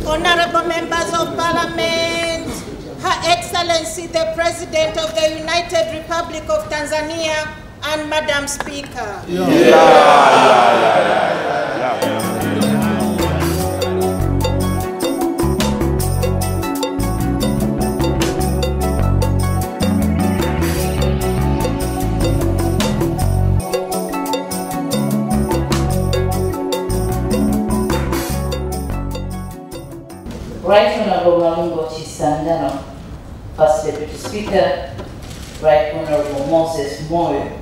Honorable members of Parliament, Her Excellency the President of the United Republic of Tanzania, and Madam Speaker. Right Honorable Malungo Chisandano, First Deputy Speaker, Right Honorable Moses Moyo,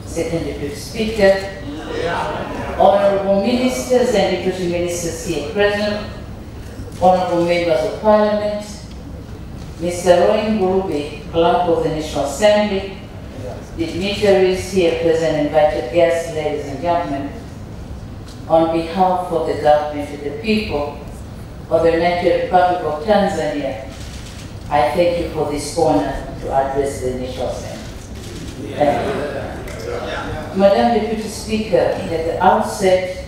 Second Deputy Speaker, Honorable Ministers and Deputy Ministers here present, Honorable Members of Parliament, Mr. Roy Ngurube, Clerk of the National Assembly, dignitaries here present, invited guests, ladies and gentlemen, on behalf of the government and the people of the United Republic of Tanzania, I thank you for this honor to address the National Assembly. Thank you. Madam Deputy Speaker, at the outset,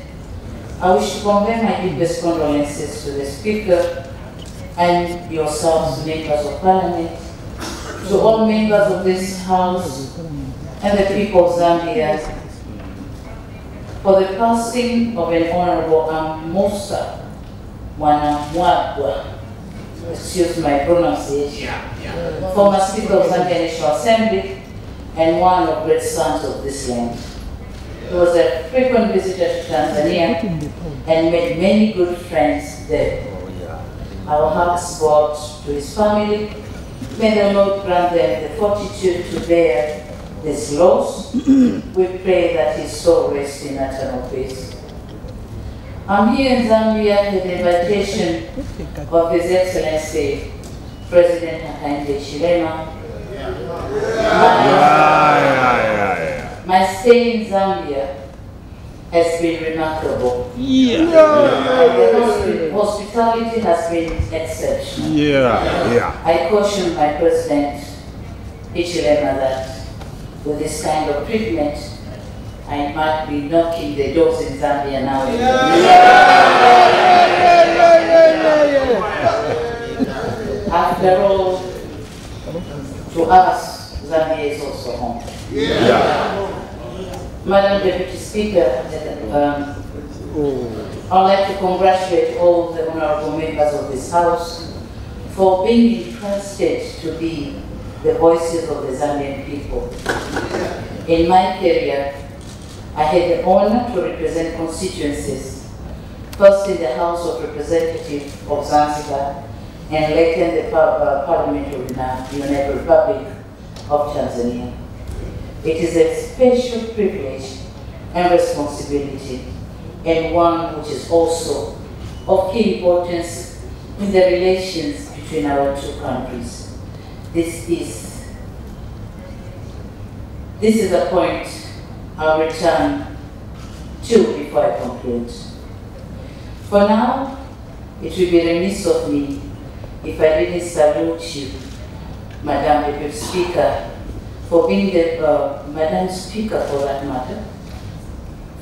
I wish to convey my deepest condolences to the Speaker and yourselves, members of Parliament, to all members of this House and the people of Zambia, for the passing of an Honorable Musa Mwanamwagwa, excuse my pronunciation, former Speaker of Zambia National Assembly and one of great sons of this land. He was a frequent visitor to Tanzania and made many good friends there. Our hearts go out to his family. May the Lord grant them the fortitude to bear this loss. We pray that his soul rests in eternal peace. I'm here in Zambia with the invitation of His Excellency President Hakainde Hichilema. My stay in Zambia has been remarkable. The hospitality has been exceptional. I caution my President Hichilema that with this kind of treatment, I might be knocking the doors in Zambia now. After all, to us, Zambia is also home. Madam Deputy Speaker, I'd like to congratulate all the honorable members of this House for being entrusted to be the voices of the Zambian people. In my career, I had the honor to represent constituencies, first in the House of Representatives of Zanzibar and later in the Parliament of the United Republic of Tanzania. It is a special privilege and responsibility, and one which is also of key importance in the relations between our two countries. This is a point I'll return to before I conclude. For now, it will be remiss of me if I didn't salute you, Madam Deputy Speaker, for being the, Madam Speaker for that matter,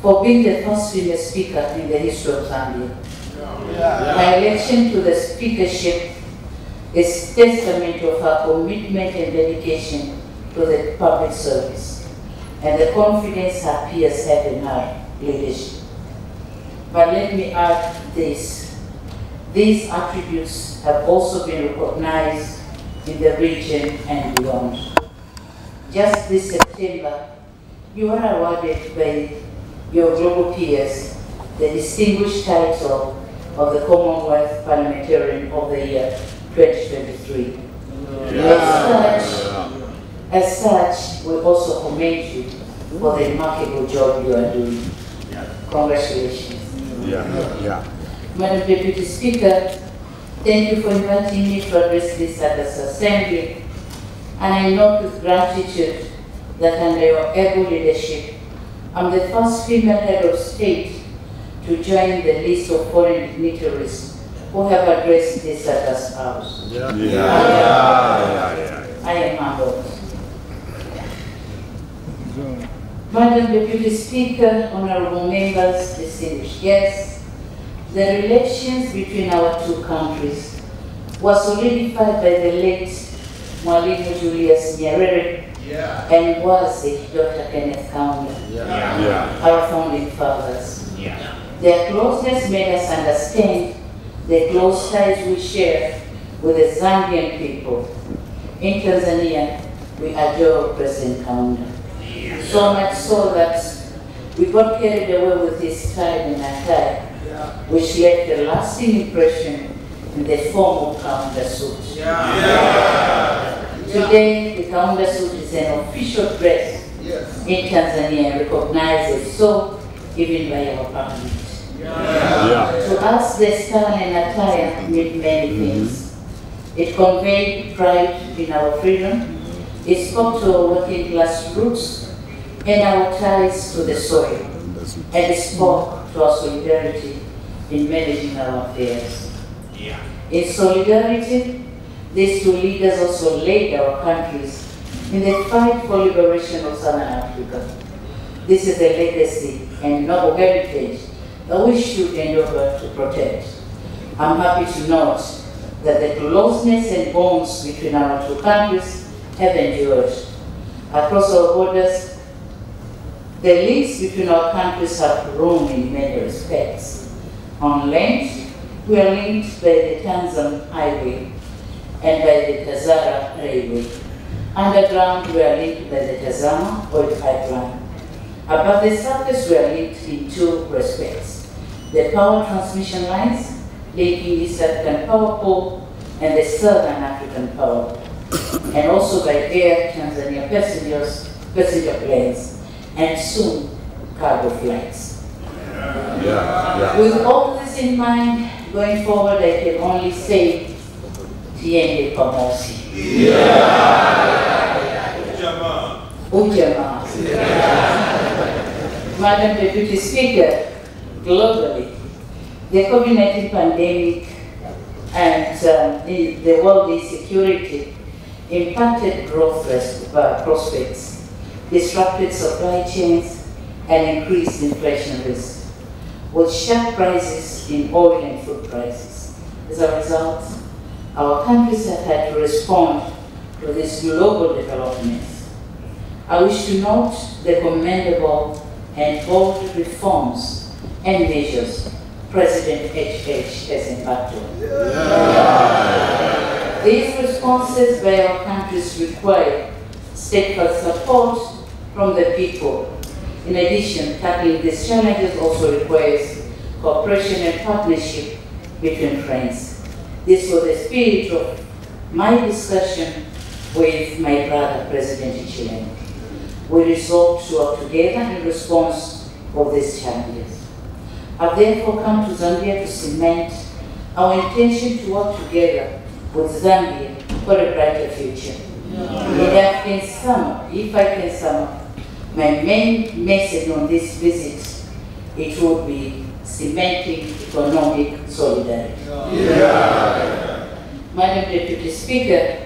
for being the first female speaker in the history of Zambia. My election to the speakership is testament of her commitment and dedication to the public service, and the confidence her peers have in her leadership. But let me add this. These attributes have also been recognized in the region and beyond. Just this September, you were awarded by your global peers the distinguished title of the Commonwealth Parliamentarian of the Year 2023. As such, we also commend you for the remarkable job you are doing. Congratulations. Madam Deputy Speaker, thank you for inviting me to address this August Assembly, and I note with gratitude that under your able leadership, I'm the first female head of state to join the list of foreign dignitaries who have addressed this August House. I am humbled. Madam Deputy Speaker, honorable members, distinguished guests, The relations between our two countries were solidified by the late Mwalimu Julius Nyerere and Wazi Dr. Kenneth Kaunda, our founding fathers. Their closeness made us understand the close ties we share with the Zambian people. In Tanzania, we adore President Kaunda. So much so that we got carried away with his tie and attire, which left a lasting impression in the form of Kaunda suit. Today, the Kaunda suit is an official dress in Tanzania and recognized as so even by our parliament. To us, the style and attire meant many things. It conveyed pride in our freedom, it spoke to our working class roots and our ties to the soil, and it spoke to our solidarity in managing our affairs. In solidarity, these two leaders also led our countries in the fight for liberation of Southern Africa. This is a legacy and noble heritage that we should endeavor to protect. I'm happy to note that the closeness and bonds between our two countries have endured. Across our borders, the links between our countries have grown in many respects. On land, we are linked by the Tanzan Highway and by the Tazara Railway. Underground, we are linked by the Tazama oil pipeline. Above the surface, we are linked in two respects: the power transmission lines linking East African Power Pool and the Southern African Power, and also by air Tanzania passenger planes, and soon cargo flights. With all this in mind, going forward, I can only say, Tiende Pamosi. Ujamaa. Madam Deputy Speaker, globally, the COVID-19 pandemic and the world insecurity impacted growth prospects, disrupted supply chains, and increased inflation risk, with sharp rises in oil and food prices. As a result, our countries have had to respond to these global developments. I wish to note the commendable and bold reforms and measures President HH has impacted. These responses by our countries require steadfast support from the people. In addition, tackling these challenges also requires cooperation and partnership between friends. This was the spirit of my discussion with my brother, President Ichileni. We resolved to work together in response of these challenges. I've therefore come to Zambia to cement our intention to work together with Zambia for a brighter future. If I can sum up my main message on this visit, it would be cementing economic solidarity. Madam Deputy Speaker,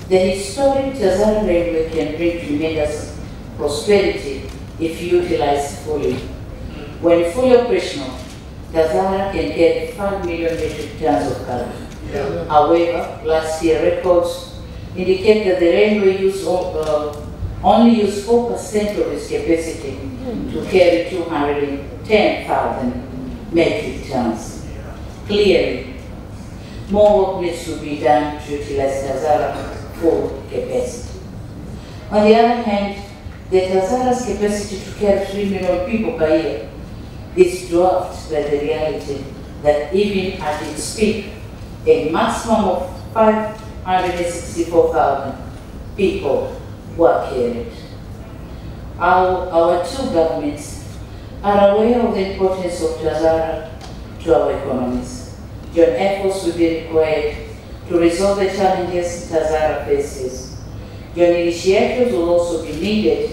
the historic Tazara Railway can bring tremendous prosperity if utilized fully. When fully operational, Tazara can get 5 million metric tons of cargo. However, last year records indicate that the railway only used 4% of its capacity to carry 210,000 metric tons. Clearly, more work needs to be done to utilize Tazara's full capacity. On the other hand, the Tazara's capacity to carry 3 million people per year is dwarfed by the reality that even at its peak, a maximum of 564,000 people were carried. Our two governments are aware of the importance of Tazara to our economies. Joint efforts will be required to resolve the challenges Tazara faces. Joint initiatives will also be needed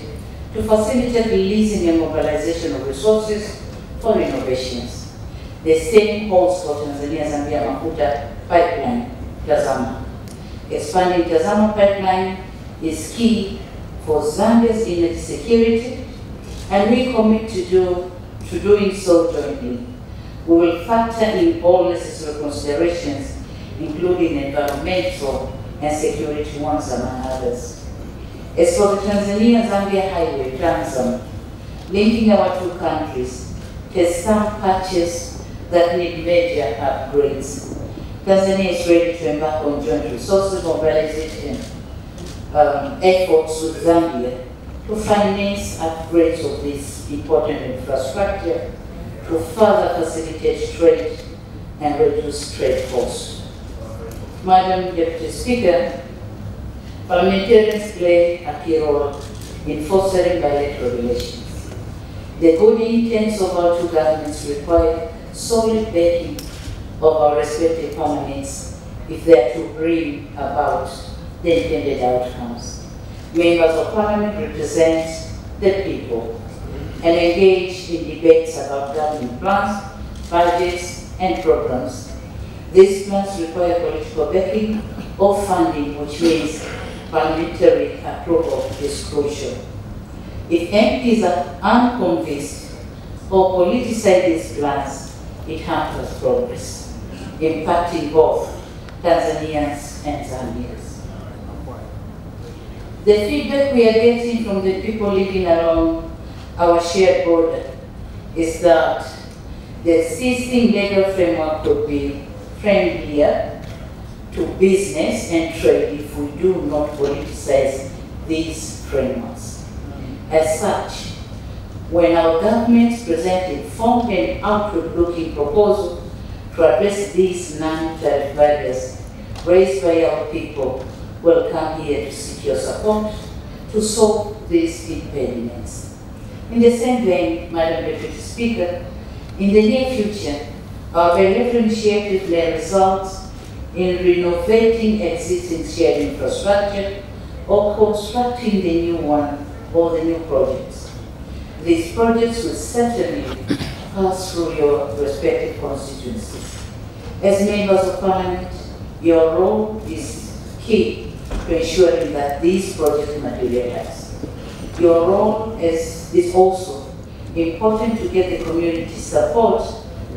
to facilitate the leasing and mobilization of resources for innovations. The same holds for Tanzania-Zambia Mafuta pipeline, Tazama. Expanding Tazama pipeline is key for Zambia's energy security, and we commit to doing so jointly. We will factor in all necessary considerations, including environmental and security ones, among others. As for the Tanzania-Zambia Highway, TANZAM, linking our two countries, has some patches that need major upgrades. Tanzania is ready to embark on joint resources mobilization efforts with Zambia to finance upgrades of this important infrastructure to further facilitate trade and reduce trade costs. Madam Deputy Speaker, parliamentarians play a key role in fostering bilateral relations. The good intents of our two governments require solid backing of our respective parliaments if they are to bring about the intended outcomes. Members of Parliament represent the people and engage in debates about government plans, budgets, and programs. These plans require political backing or funding, which means parliamentary approval is crucial. If MPs are unconvinced or politicize these plans, it hampers progress, impacting both Tanzanians and Zambians. The feedback we are getting from the people living along our shared border is that the existing legal framework could be friendlier to business and trade if we do not politicize these frameworks. As such, when our governments present informed and outward-looking proposals to address these non-tariff barriers raised by our people, will come here to seek your support to solve these impediments. In the same vein, Madam Deputy Speaker, in the near future, our bilateral initiative may result in renovating existing shared infrastructure or constructing the new one or the new projects. These projects will certainly pass through your respective constituencies. As members of Parliament, your role is key to ensuring that these projects materialize. Your role is also important to get the community support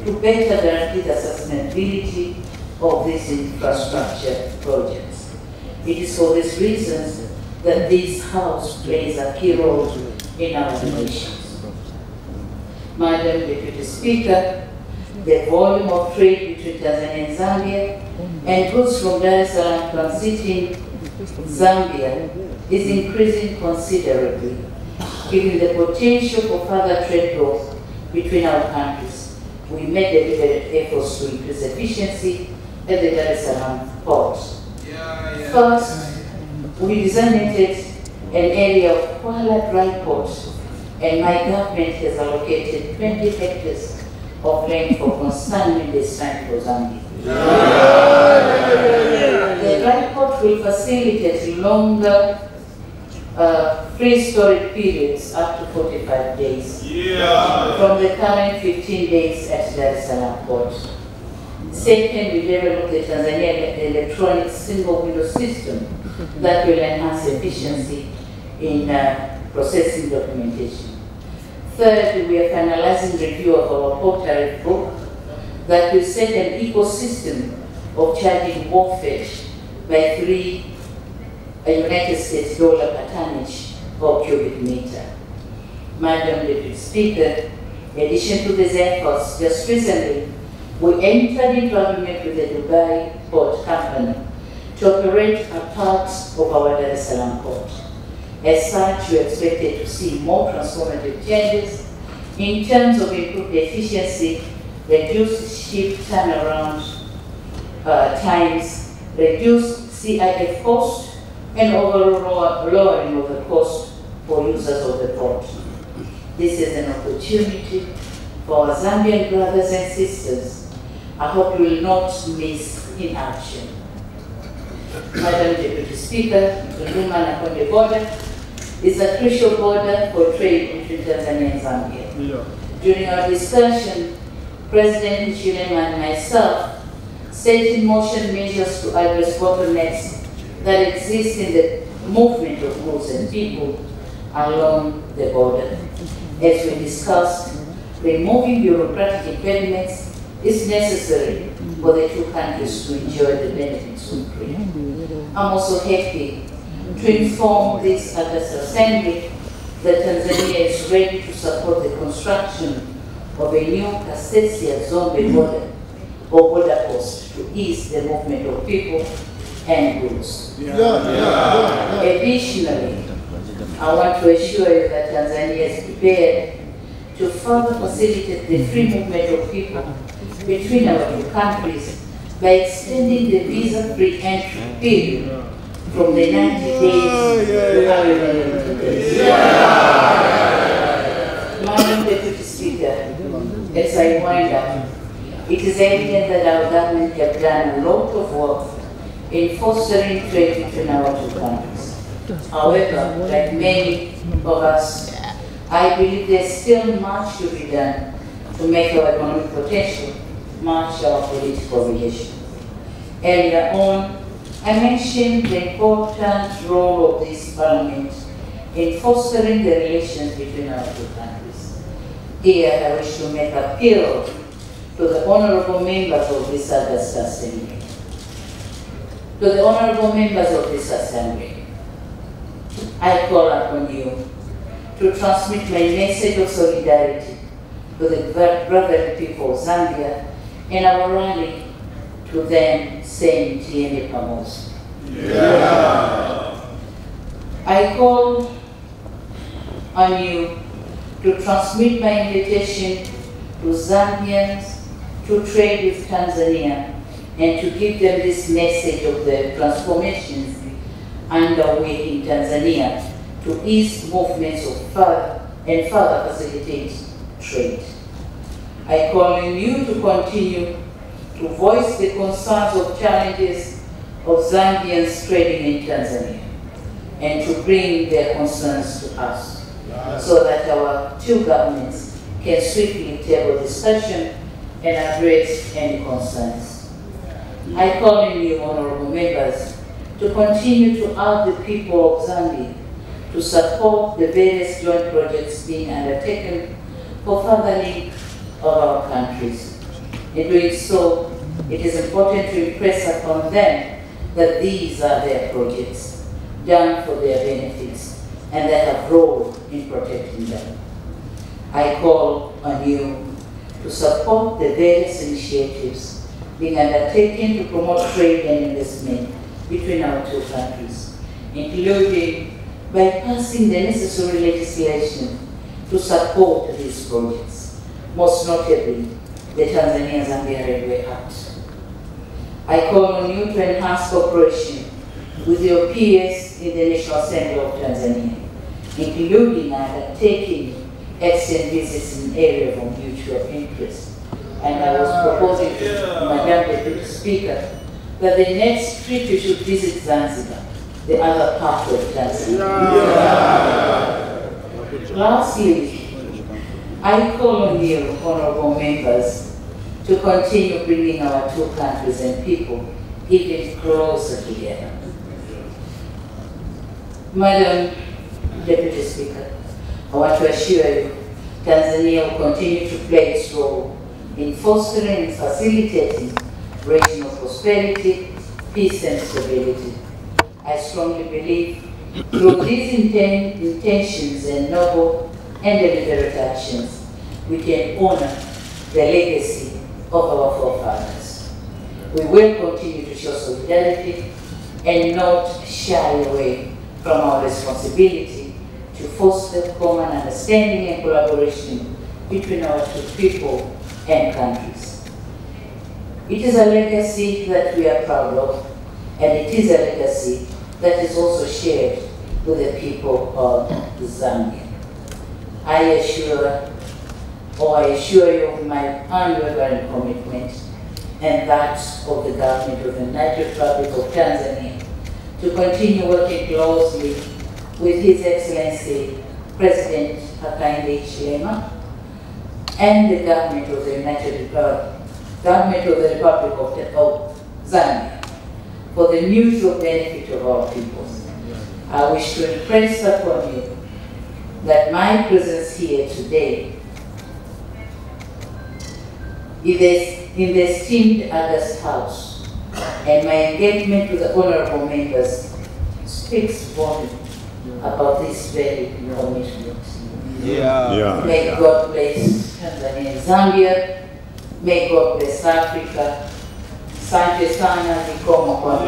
to better guarantee the sustainability of these infrastructure projects. It is for these reasons that this House plays a key role in our relations. Madam Deputy Speaker, the volume of trade between Tanzania and Zambia and goods from Dar es Salaam transiting Zambia is increasing considerably, given the potential for further trade growth between our countries. We made deliberate efforts to increase efficiency at the Dar es Salaam port. First, we designated an area of Kuala Dry Port, and my government has allocated 20 hectares of land for consignment this time for Zambia. The dry port will facilitate longer free storage periods up to 45 days from the current 15 days at Dar es Salaam port. Second, we developed the Tanzania electronic single window system that will enhance efficiency in processing documentation. Third, we are finalizing review of our port tariff book that will set an ecosystem of charging wharfage by $3 United States per tonnage or cubic meter. Madam Deputy Speaker, in addition to these efforts, just recently, we entered into agreement with the Dubai Port Company to operate a part of our Dar es Salaam port. As such, we are expected to see more transformative changes in terms of improved efficiency, reduced ship turnaround times, reduced CIF cost, and overall lowering of the cost for users of the port. This is an opportunity for our Zambian brothers and sisters. I hope you will not miss in action. Madam Deputy Speaker, the Bungeni border is a crucial border for trade between Tanzania and Zambia. During our discussion, President Chilema and myself set in motion measures to address bottlenecks that exist in the movement of goods and people along the border. As we discussed, removing bureaucratic impediments is necessary for the two countries to enjoy the benefits of trade. I'm also happy to inform this August Assembly that Tanzania is ready to support the construction of a new Kasesia-Zombe border or border post to ease the movement of people and goods. Additionally, I want to assure you that Tanzania is prepared to further facilitate the free movement of people between our two countries by extending the visa-free entry period from the 90 days to 180 days. Madam Deputy Speaker, as I wind up, it is evident that our government has done a lot of work in fostering trade between our two countries. However, like many of us, I believe there's still much to be done to make our economic potential match our political relations. Earlier on, I mentioned the important role of this Parliament in fostering the relations between our two countries. Here, I wish to make appeal to the honorable members of this August Assembly. To the honorable members of this Assembly, I call upon you to transmit my message of solidarity to the brotherly people of Zambia and our rally to them saying Tiende Pamoja. I call on you to transmit my invitation to Zambians to trade with Tanzania and to give them this message of the transformations underway in Tanzania to ease movements of further facilitate trade. I call on you to continue to voice the concerns of challenges of Zambians trading in Tanzania and to bring their concerns to us so that our two governments can swiftly table discussion and address any concerns. I call on you, honorable members, to continue to urge the people of Zambia to support the various joint projects being undertaken for further link of our countries. In doing so, it is important to impress upon them that these are their projects, done for their benefits, and they have role in protecting them. I call on you to support the various initiatives being undertaken to promote trade and investment between our two countries, including by passing the necessary legislation to support these projects, most notably the Tanzania-Zambia Railway Act. I call on you to enhance cooperation with your peers in the National Assembly of Tanzania, including undertaking exchange visits in areas of mutual interest. And I was proposing to Madam Deputy Speaker that the next trip you should visit Zanzibar, the other part of Tanzania. Lastly, I call on you, honorable members, to continue bringing our two countries and people even closer together. Madam Deputy Speaker, I want to assure you, Tanzania will continue to play its role in fostering and facilitating regional prosperity, peace and stability. I strongly believe through these intentions and noble and deliberate actions, we can honor the legacy of our forefathers. We will continue to show solidarity and not shy away from our responsibility to foster common understanding and collaboration between our two people and countries. It is a legacy that we are proud of, and it is a legacy that is also shared with the people of Zambia. I assure you of my unwavering commitment and that of the government of the United Republic of Tanzania to continue working closely with His Excellency President Hakainde Hichilema and the government of the Republic of Zambia for the mutual benefit of our people. I wish to impress upon you that my presence here today is in the esteemed August House, and my engagement with the honorable members speaks volumes about this very commitment. May God bless Tanzania and Zambia. May God bless Africa. Asante sana, nikoma kwa